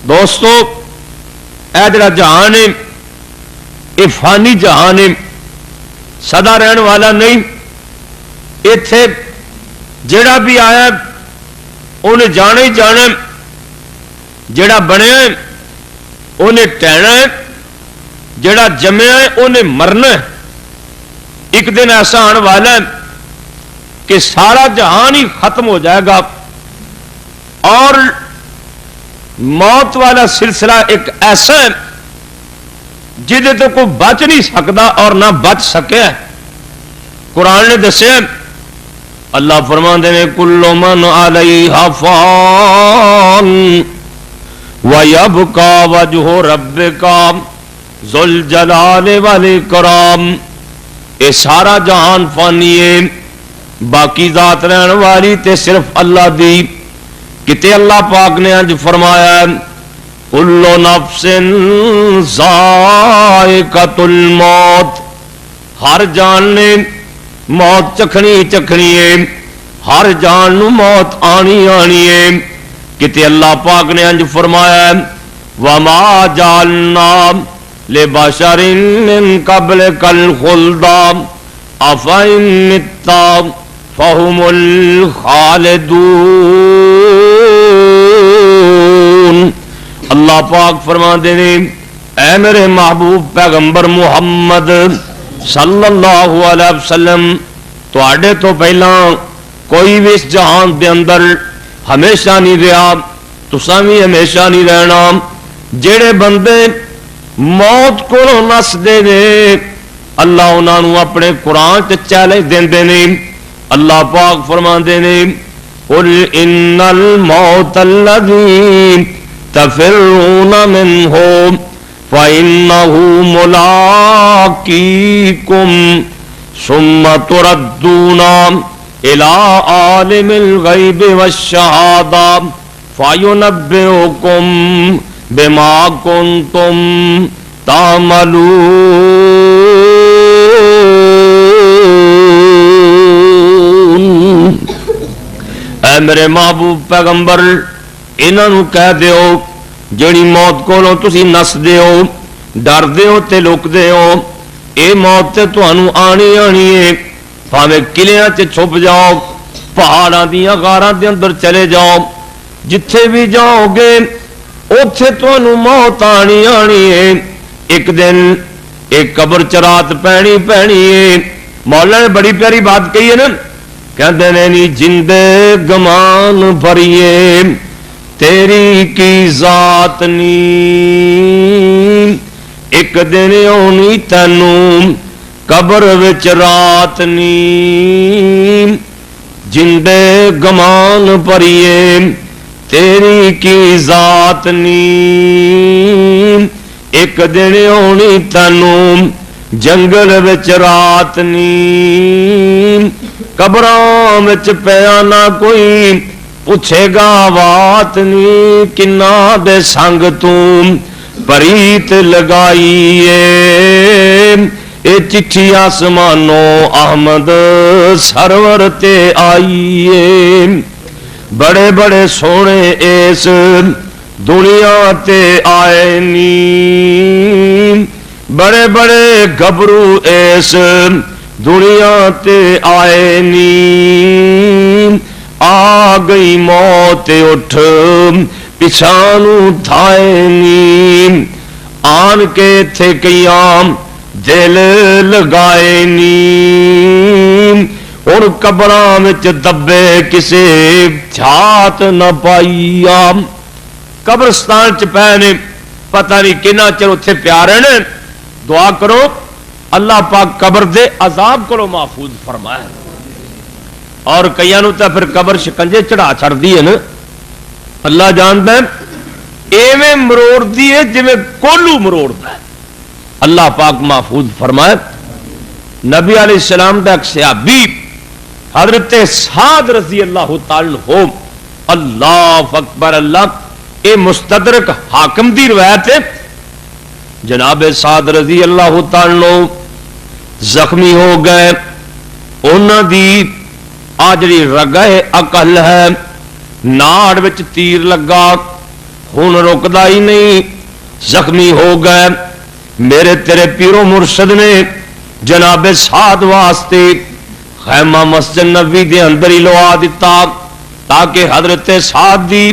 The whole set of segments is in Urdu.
دوستو اے جڑا جہان ہے یہ فانی جہان ہے، سدا رہن والا نہیں. ایتھے جڑا بھی آیا انہیں جانا ہی جانا، جڑا بنیا انہیں ٹہنا ہے، جڑا جمیا ہے انہیں مرنا ہے. ایک دن ایسا آنے والا ہے کہ سارا جہان ہی ختم ہو جائے گا اور موت والا سلسلہ ایک ایسا ہے جہدے تو کوئی بچ نہیں سکتا اور نہ بچ سکے. قرآن نے دسیا، اللہ فرماندے نے کل من علیہا فان وَيَبْقَى وَجْهُ رَبِّكَ ذُو الْجَلَالِ وَالْإِكْرَامِ. یہ سارا جہان فانی ہے، باقی ذات رہن والی تے صرف اللہ دی. کتے اللہ پاک نے اج فرمایا کل نفس ذائقۃ الموت، ہر جان نے موت چکھنی چکھنی ہے، ہر جان نو موت آنی آنی ہے. کتے اللہ پاک نے انج فرمایا وما جعلنا لبشر من قبلک الخلد افإن مت فهم الخالدون. اللہ پاک فرماتے ہیں اے میرے محبوب پیغمبر محمد صلی اللہ علیہ وسلم، تواڈے تو پہلا کوئی بھی اس جہان دے اندر ہمیشہ نہیں رہا، تساں بھی ہمیشہ نہیں رہنا. جڑے بندے موت کو نسدے نے اللہ انہاں نوں اپنے قرآن تے چیلنج دیندے نے. اللہ پاک فرماندے نے قل ان الموت الذی تفرون منہ فإنہ ملاقیکم ثم تردون الى عالم الغیب والشہادہ فینبئکم بما کنتم تعملون. اے میرے محبوب پیغمبر انہاں نوں کہہ دیو جڑی موت کولوں تسی نس دیو، ڈر دیو تے لک دیو، اے موت تے تانوں آنی آنی ہے. بھاویں قلعیاں چ چھپ جاؤ، پہاڑاں دیاں غاراں دے اندر چلے جاؤ، جتھے بھی جاؤ گے اوتھے تانوں موت آنی آنی ہے. ایک دن ایک قبر چ رات پینی پینی ہے. مولا نے بڑی پیاری بات کہی ہے نا، کہندے نے نی جندے گمان بھریے تیری کی ذات نی، ایک دن آنی تینوں قبر وچ رات نی. جندے گمان بھریے تیری کی ذات نی، ایک دن آنی تینوں جنگل وچ رات نی. قبراں وچ پیا نہ کوئی پوچھے گا بات نی، کنا دے سنگ تم پریت لگائیے. اے چٹھی آسمانوں احمد سرور تے آئیے. بڑے بڑے سونے اس دنیا تے آئے نی، بڑے بڑے گبرو اس دنیا تے آئے نی. آ گئی موت اٹھ پچھانو تھائے نی، آن کے تھے قیام دل لگائے نی. اور قبراں وچ دبے کسے جھات نہ پائی. قبرستان چ پے نے پتہ نہیں کنا چر اتنے پیارے نے. دعا کرو اللہ پاک قبر دے عذاب کو محفوظ فرمائے. اور کئیاں نوں تے پھر قبر شکنجے چڑھا چھڑ دی ہے نا، اللہ جانتا ہے ایویں مروڑ دی ہے جویں کولو مروڑتا ہے. اللہ پاک محفوظ فرمائے. نبی علیہ السلام دا ایک صحابی حضرت سعد رضی اللہ تعالی عنہ، اللہ اکبر اللہ، اے مستدرک حاکم دی روایت ہے. جناب سعد رضی اللہ تعالی عنہ زخمی ہو گئے، انہاں دی آ جڑی رگہ عقل ہے ناڑ وچ تیر لگا، خون رکدا ہی نہیں، زخمی ہو گئے۔ میرے تیرے پیرو مرشد نے جناب سعد واسطے خیمہ مسجد نبوی دے اندر ہی لوا دیتا تاکہ حضرت سعد دی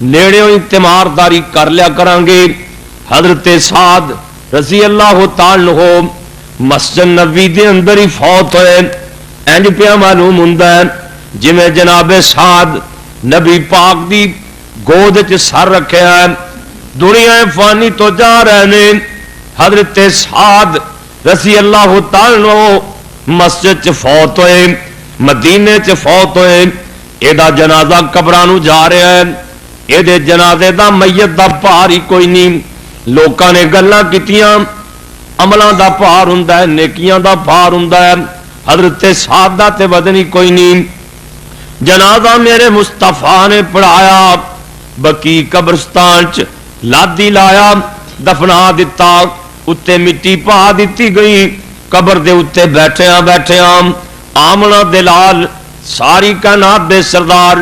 نیڑے ہوئی تیمارداری کر لیا کریں گے۔ حضرت سعد رضی اللہ تعالی عنہ مسجد نبوی دے اندر ہی فوت ہوئے۔ انج پیا معلوم ہوندا ہے جویں جناب سعد نبی پاک دی گود وچ سر رکھیا ہے، دنیا فانی تو جا رہے نے۔ حضرت سعد رضی اللہ تعالی عنہ مسجد چ فوت ہوئے، مدینے چ فوت ہوئے۔ ایدا جنازہ قبراں نو جا رہا ہے، ایدے جنازے دا میت دا بھار ہی کوئی نہیں۔ لوکاں نے گلاں کیتیاں، عملاں دا بھار ہوندا ہے، نیکیاں دا بھار ہوندا ہے، حضرت سعد دا تے وزن ہی کوئی نہیں۔ جنازہ میرے مصطفیٰ نے پڑھایا، بقی قبرستان چ لادی لایا، دفنا دتا، اتے مٹی پا دیتی گئی۔ قبر دے اتے بیٹھیاں آمنا دلال ساری کائنات دے سردار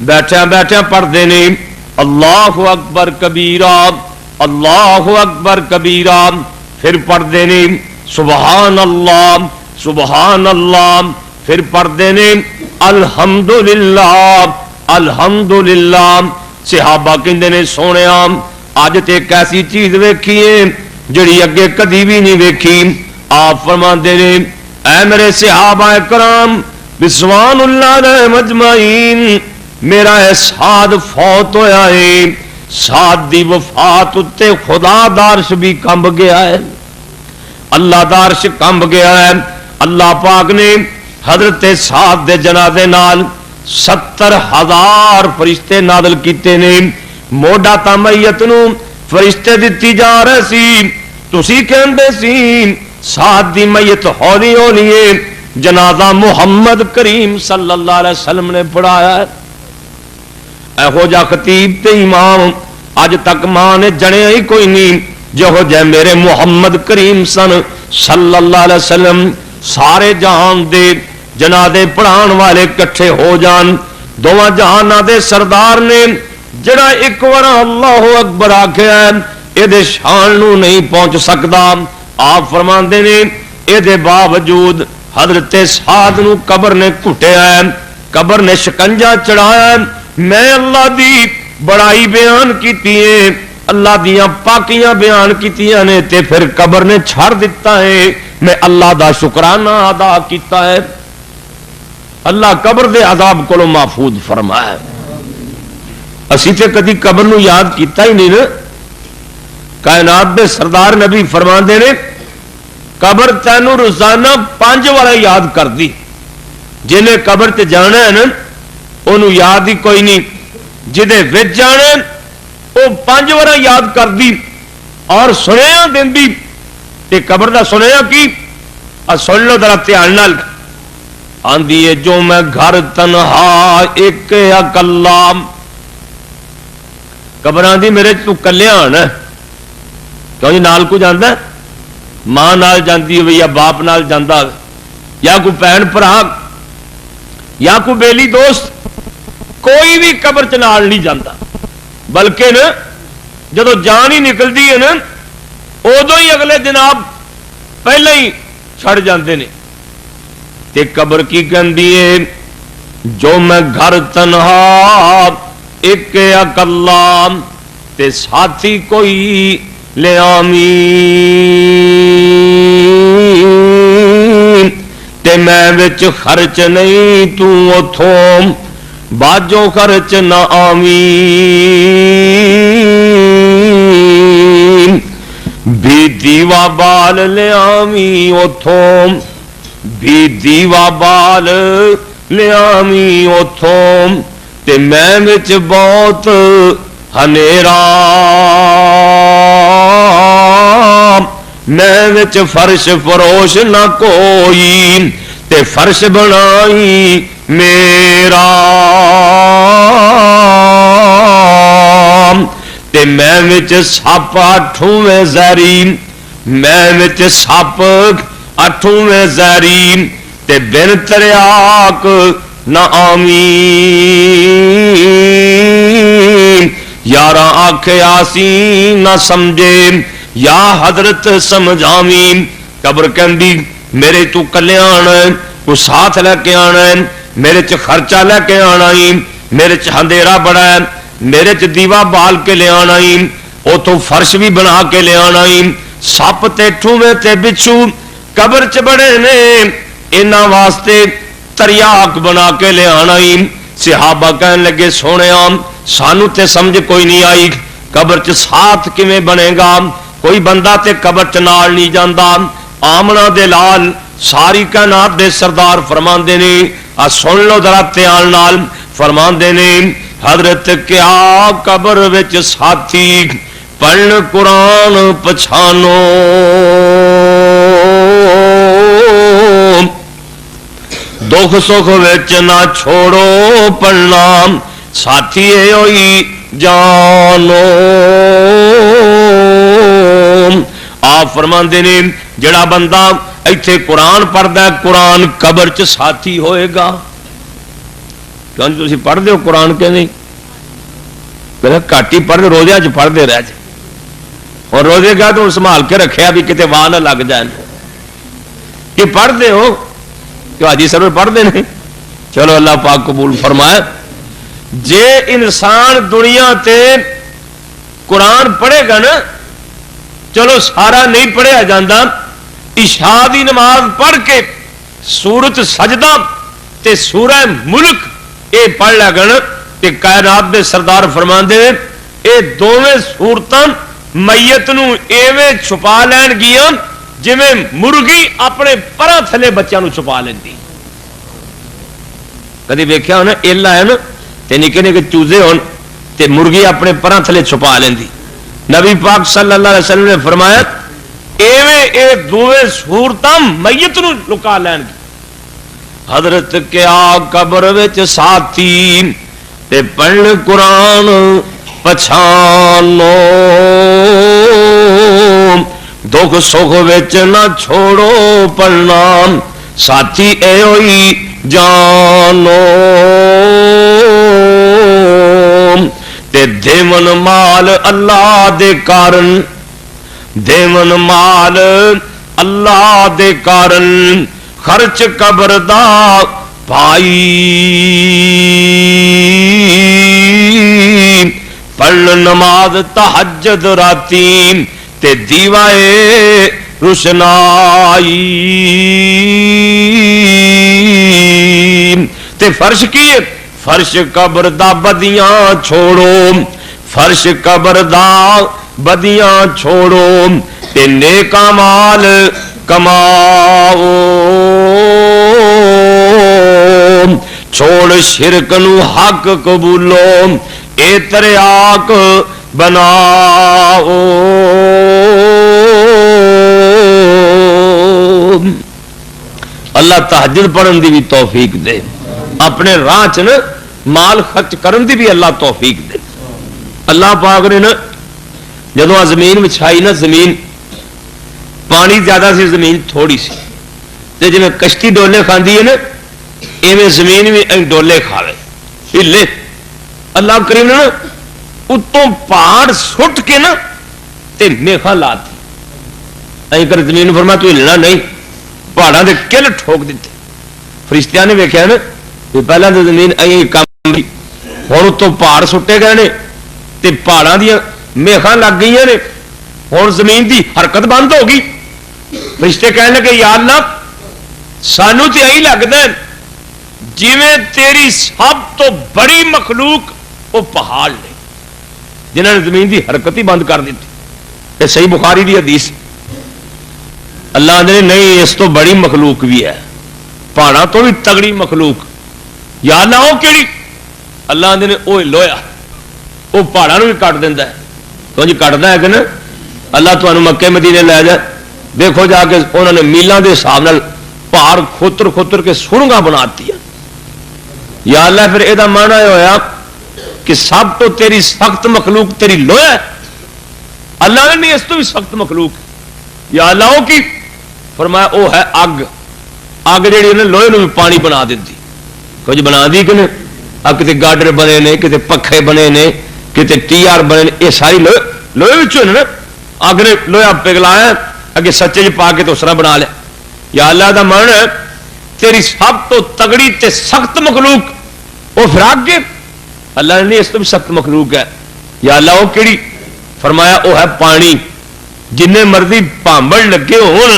بیٹھیاں پڑھدے نے اللہ اکبر کبیرہ، اللہ اکبر کبیرہ، پھر پڑھدے نے سبحان اللہ، پھر پڑھدے نے الحمدللہ الحمدللہ۔ صحابہ کہندے نے سونیا اج تے ایک ایسی چیز ویکھیے جڑی اگے کدی بھی نہیں ویکھی۔ آپ فرماندے نے اے میرے صحابہ کرام رضوان اللہ علیہم اجمعین، میرا اے سعد فوت ہویا ہے، سعد دی وفات اتے خدا دارش بھی کمب گیا ہے، اللہ دارش کمب گیا ہے۔ اللہ پاک نے حضرت سعد دے جنازے نال 70,000 فرشتے نازل کیتے نے۔ موڈا تا میت نو فرشتے دتی جا رہے سی، تسی کہندے سی سعد دی میت ہولی ہولی ہے، جنازہ محمد کریم صلی اللہ علیہ وسلم نے پڑھایا ہے۔ ایہو جا خطیب تے امام اج تک ماں نے جنیا ہی کوئی نہیں جہو جے میرے محمد کریم صلی اللہ علیہ وسلم۔ سارے جہان دے جنازے پڑھان والے کٹھے ہو جان، دوواں جہاناں دے سردار نے جڑا ایک بار اللہ اکبر آکھیا ہے اے دے شان نو نہیں پہنچ سکدا۔ آپ فرماندے نے اے دے باوجود حضرت سعد نو قبر نے کٹیا ہے، قبر نے شکنجا چڑھایا ہے۔ میں اللہ دی بڑائی بیان کیتی ہے، اللہ دیاں پاکیاں بیان کیتیاں نے تے پھر قبر نے چھڑ دیتا ہے۔ میں اللہ دا شکرانہ ادا کیتا ہے، اللہ قبر دے عذاب کو محفوظ فرمایا۔ اسی تے کدی قبر نو یاد کیتا ہی نہیں نا۔ کائنات دے سردار نبی فرماندے نے قبر تینوں روزانہ 5 بار یاد کر دی، جنہیں قبر تے جانا ہے نا انہوں یاد ہی کوئی نہیں، جدے وچ جانا ہے وہ 5 بار یاد کر دی اور سنیا دین دی تے قبر دا سنیا کی سن لو ذرا دھیان نال۔ آندی ہے جو میں گھر تنہا ایک اکلا، قبر آندی میرے تو کلیا آنا ہے، کیوں جی نال کو جاندہ ہے، ماں نال جاندی ہوئی یا باپ نال جاندہ یا کوئی بہن بھرا یا کوئی بیلی دوست، کوئی بھی قبر چ نال نہیں جاندہ، بلکہ نا جدو جان ہی نکلتی ہے نا ادو ہی اگلے جناب پہلے ہی چھڑ جاندے نے۔ تے قبر کی کہندی ہے جو میں گھر تنہا ایک اکلا تے ساتھی کوئی لے آمی، تے میں وچ خرچ نہیں تو اتھوں باجو خرچ نہ آمی، بھی دیوا بال لے آمی اتھوں، بھی دیوا بال لے آمی اتھوں، تے میں وچ بہت ہنیرا، میں وچ فرش فروش نہ کوئی، تے فرش بنائی میرا، تے میں وچ سپ 8ویں زہری، میں وچ سپ 8ویں زہری، تے بن تریاک نہ آمی، یارا آکھے آسی نہ سمجھے یا حضرت سمجھاویں قبر کہندی میرے تو کلے آنا ہے کو ساتھ لے کے آنا ہے میرے چ خرچہ لے کے آنا ہی میرے چ اندھیرا بڑا ہے میرے چ دیوا بال کے لے آنا ہی اتوں فرش بھی بنا کے لے آنا ہی سپ تے ٹھوے تے بچھو قبر چ بڑے نے انہاں واسطے تریاک بنا کے لے آنا ہی صحابہ کہنے لگے سونے سانو تے سمجھ کوئی نہیں آئی قبر چ ساتھ کیویں بنے گا کوئی بندہ تے قبر چ نال نہیں جاندا آمنا دے لال ساری کائنات دے سردار فرماندے نے آ سن لو ذرا دھیان نال فرماندے نے حضرت کیا قبر وچ ساتھی پڑھن قرآن پچھانو دکھ سکھ وچ نہ چھوڑو پڑھنا ساتھی اے ہوئی جانو آپ فرماندے نے جڑا بندہ ایتھے قرآن پڑھدا ہے قرآن قبر چ ساتھی ہوئے گا کیوں تسی پڑھدے ہو قرآن کے نہیں پہلے گھٹ ہی پڑھتے روزے چ پڑھتے رہ جائے اور روزے گا تو سنبھال کے رکھے بھی کتنے واہ نہ لگ جائیں کہ پڑھتے ہو کہ حاجی سر پڑھتے نہیں چلو اللہ پاک قبول فرمائے جے انسان دنیا تے قرآن پڑھے گا نا چلو سارا نہیں پڑھیا جاندہ عشاء دی نماز پڑھ کے سورت سجدہ تے سورہ ملک اے پڑھ لگا نا کہ کائنات دے سردار فرماندے اے دوویں سورتاں میت نو ایویں چھپا لین گیاں جویں مرغی اپنے پراں تھلے بچیاں نو چھپا لیندی کدی ویکھیا ہونا ایلا ہے نا تے نکے نکے چوزے ہون تے مرغی اپنے پراں تھلے چھپا لیندی نبی پاک صلی اللہ علیہ وسلم نے فرمایا ایویں اے دوویں سورتاں میت نو لکا لین گی حضرت کیا قبر وچ ساتھی تے پڑھ قرآن پچھانو دکھ سکھ وچ نہ چھوڑو پڑھنا ساتھی اے ہوئی جانو تے دیون مال اللہ دے کارن دیون مال اللہ دے کارن خرچ قبر دا پائی پڑھ نماز تہجد راتی تے دیوائے روشنائی تے فرش کی فرش قبر دا بدیاں چھوڑو فرش قبر دا بدیاں چھوڑو تے نیک اعمال کماؤ چھوڑ شرک نو حق قبولو اے تریاک بناؤ اللہ تہجد پڑھن دی بھی توفیق دے اپنے راہ چ نا مال خرچ کرن دی بھی اللہ توفیق دے اللہ پاک نے نا جدو زمین بچھائی نا زمین پانی زیادہ سی زمین تھوڑی سی تے جی کشتی ڈولے کھاندی ہے نا ایویں زمین بھی ڈولے کھاوے ہلے اللہ کریم نے نا اتوں پہاڑ سٹ کے نا تے میخا لاتی اے کر زمین فرما تو ہلنا نہیں پہاڑاں دے کل ٹھوک دیتے فرشتیاں نے ویکھیا نا کہ پہلا تو زمین اے کام دی ہن اتوں پہاڑ سٹے گئے نے تے پہاڑاں دی میخا لگ گئی نے ہن زمین دی حرکت بند ہو گئی فرشتے کہنے لگے یا اللہ سانو تے یہی لگدا ہے جویں تیری سب تو بڑی مخلوق وہ پہاڑ نے جنہوں نے زمین دی حرکت ہی بند کر دیتی یہ صحیح بخاری دی حدیث اللہ نے نہیں اس تو بڑی مخلوق بھی ہے پہاڑاں تو بھی تگڑی مخلوق یا اللہ وہ کیڑی اللہ نے وہ لویا وہ پہاڑوں بھی کٹ دینا ہے تو جی کٹتا ہے کہ نا اللہ تمہیں مکے مدینے لے جائے دیکھو جا کے انہوں نے میلوں کے حساب نال پہاڑ کھوتر کھوتر کے سرنگاں بناتی ہیں یا اللہ پھر یہ مانا یہ ہویا کہ سب تو تیری سخت مخلوق تیری لویا ہے اللہ نے نہیں اس تو بھی سخت مخلوق یا اللہ وہ کی فرمایا وہ ہے اگ اگ جیڑی انہیں لوہے نو بھی پانی بنا دیتی کچھ بنا دی کہ نہیں کتے گاڈر بنے نے کتے پکھے بنے نے کتنے TR بنے یہ ساری لوہے نا اگ نے لوہا پگلایا اگے سچے چ پا کے تو اس طرح بنا لیا. یا اللہ دا من تیری سب تو تگڑی تے سخت مخلوق وہ فراق کے اللہ نے اس تو بھی سخت مخلوق ہے. یا اللہ وہ کیڑی؟ فرمایا وہ ہے پانی. جن مرضی پانبڑ لگے ہون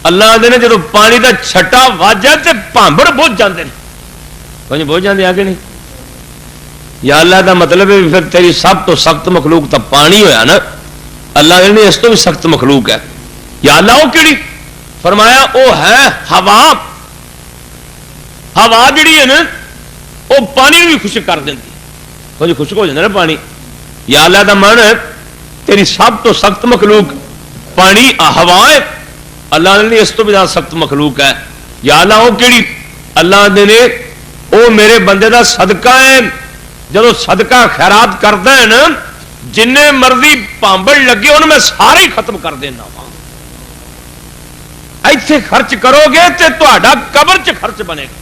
اللہ نے جب پانی دا چھٹا واجا تے پانبڑ بوجھ جاندے ہیں بوجھ جاندے آگے نہیں. یا اللہ دا مطلب ہے پھر تیری سب تو سخت مخلوق تو پانی ہویا نا. اللہ نے اس تو بھی سخت مخلوق ہے. یا اللہ وہ کیڑی؟ فرمایا وہ ہے ہوا. ہوا جڑی ہے نا وہ پانی بھی خشک کر دینی خشک ہو جاتا نا پانی. یا اللہ دا من ہے تیری سب تو سخت مخلوق پانی ہوا ہے. اللہ نے اس تو بھی زیادہ سخت مخلوق ہے. یا اللہ وہ کیڑی؟ اللہ نے وہ میرے بندے دا صدقہ ہے. جب صدقہ خیرات کرتا ہے نا جن مرضی پانبڑ لگے ان میں سارے ختم کر دینا. ایتھے خرچ کرو گے تو تہاڈا قبر چ خرچ بنے گا.